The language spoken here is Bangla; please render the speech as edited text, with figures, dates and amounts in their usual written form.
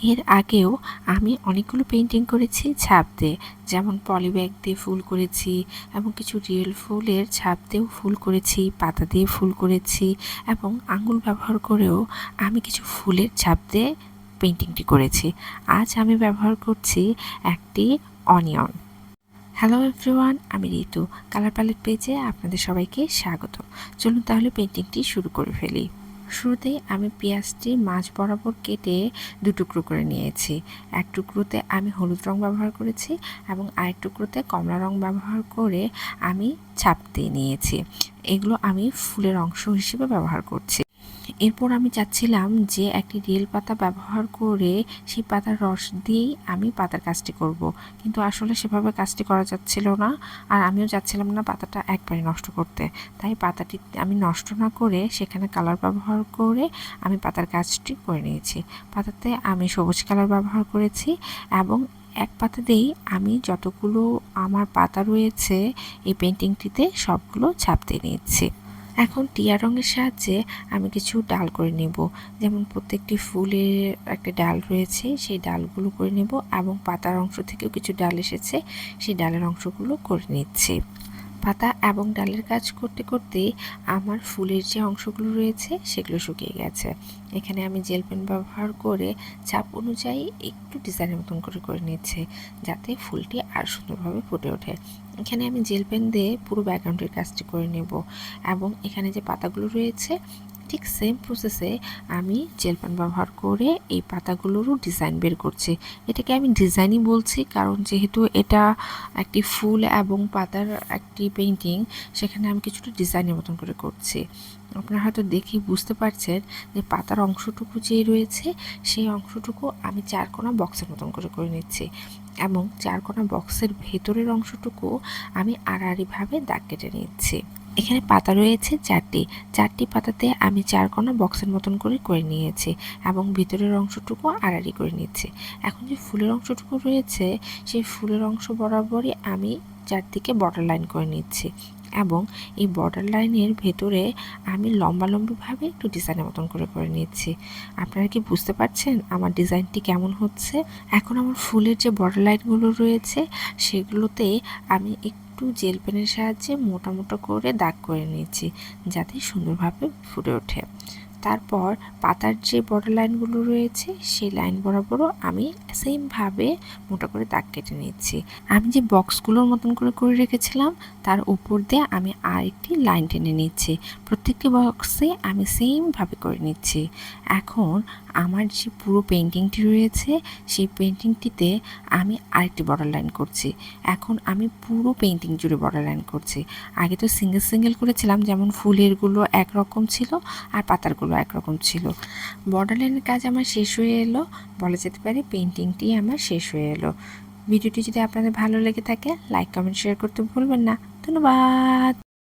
এর আগেও আমি অনেকগুলো পেন্টিং করেছি ছাপ দিয়ে, যেমন পলিব্যাগ দিয়ে ফুল করেছি এবং কিছু রিয়েল ফুলের ছাপ দিয়েও ফুল করেছি, পাতা দিয়ে ফুল করেছি এবং আঙুল ব্যবহার করেও আমি কিছু ফুলের ছাপ দিয়ে পেন্টিংটি করেছি। আজ আমি ব্যবহার করছি একটি অনিয়ন। হ্যালো এভরিওয়ান, আমি ঋতু। কালার প্যালেট পেজে আপনাদের সবাইকে স্বাগত। চলুন তাহলে পেন্টিংটি শুরু করে ফেলি। শুরুতেই আমি পেঁয়াজটি মাঝ বরাবর কেটে টুকরো করে নিয়েছি। এক টুকরোতে আমি হলুদ রং ব্যবহার করেছি এবং আরেক টুকরোতে কমলা রং ব্যবহার করে আমি ছাপ দিয়ে নিয়েছি। এগুলো আমি ফুলের অংশ হিসেবে ব্যবহার করছি। এরপর আমি চাচ্ছিলাম যে একটি রিয়েল পাতা ব্যবহার করে সেই পাতার রস দিয়েই আমি পাতার কাজটি করব, কিন্তু আসলে সেভাবে কাজটি করা যাচ্ছিল না, আর আমিও চাচ্ছিলাম না পাতাটা একবারে নষ্ট করতে। তাই পাতাটি আমি নষ্ট না করে সেখানে কালার ব্যবহার করে আমি পাতার কাজটি করে নিয়েছি। পাতাতে আমি সবুজ কালার ব্যবহার করেছি এবং এক পাতাতেই আমি যতগুলো আমার পাতা রয়েছে এই পেন্টিংটিতে সবগুলো ছাপ দিয়ে নিয়েছি। এখন টিয়া রঙের সাহায্যে আমি কিছু ডাল করে নেব, যেমন প্রত্যেকটি ফুলের একটা ডাল রয়েছে, সেই ডালগুলো করে নেব এবং পাতার অংশ থেকেও কিছু ডাল এসেছে, সেই ডালের অংশগুলো করে নিচ্ছি। পাতা এবং ডালের কাজ করতে করতে আমার ফুলের যে অংশগুলো রয়েছে সেগুলো শুকিয়ে গেছে। এখানে আমি জেল পেন ব্যবহার করে চাপ অনুযায়ী একটু ডিজাইনের মতন করে নিচ্ছি, যাতে ফুলটি আর সুন্দরভাবে ফুটে ওঠে। এখানে আমি জেল পেন দিয়ে পুরো ব্যাকগ্রাউন্ডের কাজটি করে নেব এবং এখানে যে পাতাগুলো রয়েছে ঠিক সেম প্রসেসে আমি জেল পেন ব্যবহার করে এই পাতাগুলোরও ডিজাইন বের করছি। এটাকে আমি ডিজাইনই বলছি কারণ যেহেতু এটা একটি ফুল এবং পাতার একটি পেন্টিং, সেখানে আমি কিছুটা ডিজাইনের মতন করে করছি। আপনারা হয়তো দেখেই বুঝতে পারছেন যে পাতার অংশটুকু যে রয়েছে সেই অংশটুকু আমি চারকোনা বক্সের মতন করে নিচ্ছি এবং চারকোনা বক্সের ভেতরের অংশটুকু আমি আড়াআড়িভাবে দাগ কেটে নিচ্ছি। এখানে পাতা রয়েছে চারটি পাতাতে আমি চারকোনা বক্সের মতন করে নিয়েছি এবং ভিতরের অংশটুকু আড়াআড়ি করে নিচ্ছি। এখন যে ফুলের অংশটুকু রয়েছে সেই ফুলের অংশ বরাবরই আমি চারদিকে বর্ডার লাইন করে নিচ্ছি এবং এই বর্ডার লাইনের ভেতরে আমি লম্বালম্বিভাবে একটু ডিজাইনের মতন করে নিচ্ছি। আপনারা কি বুঝতে পারছেন আমার ডিজাইনটি কেমন হচ্ছে? এখন আমার ফুলের যে বর্ডার লাইনগুলো রয়েছে সেগুলোতে আমি একটু জেল পেনের সাহায্যে মোটা মোটা করে দাগ করে নিয়েছি, যাতে সুন্দরভাবে ফুটে ওঠে। তারপর পাতার যে বর্ডার লাইনগুলো রয়েছে সেই লাইন বরাবরও আমি সেমভাবে মোটা করে দাগ কেটে নিচ্ছি। আমি যে বক্সগুলোর মতন করে রেখেছিলাম তার উপর দিয়ে আমি আরেকটি লাইন টেনে নিচ্ছি। প্রত্যেকটি বক্সে আমি সেমভাবে করে নিচ্ছি। এখন আমার যে পুরো পেন্টিংটি রয়েছে সেই পেন্টিংটিতে আমি আরেকটি বর্ডার লাইন করছি। এখন আমি পুরো পেন্টিং জুড়ে বর্ডার লাইন করছি। আগে তো সিঙ্গেল করেছিলাম, যেমন ফুলেরগুলো একরকম ছিল আর পাতারগুলো একরকম ছিল। বর্ডার লাইনের কাজ আমার শেষ হয়ে এলো, বলা যেতে পারে পেন্টিংটি আমার শেষ হয়ে এলো। ভিডিওটি যদি আপনাদের ভালো লেগে থাকে লাইক কমেন্ট শেয়ার করতে ভুলবেন না। ধন্যবাদ।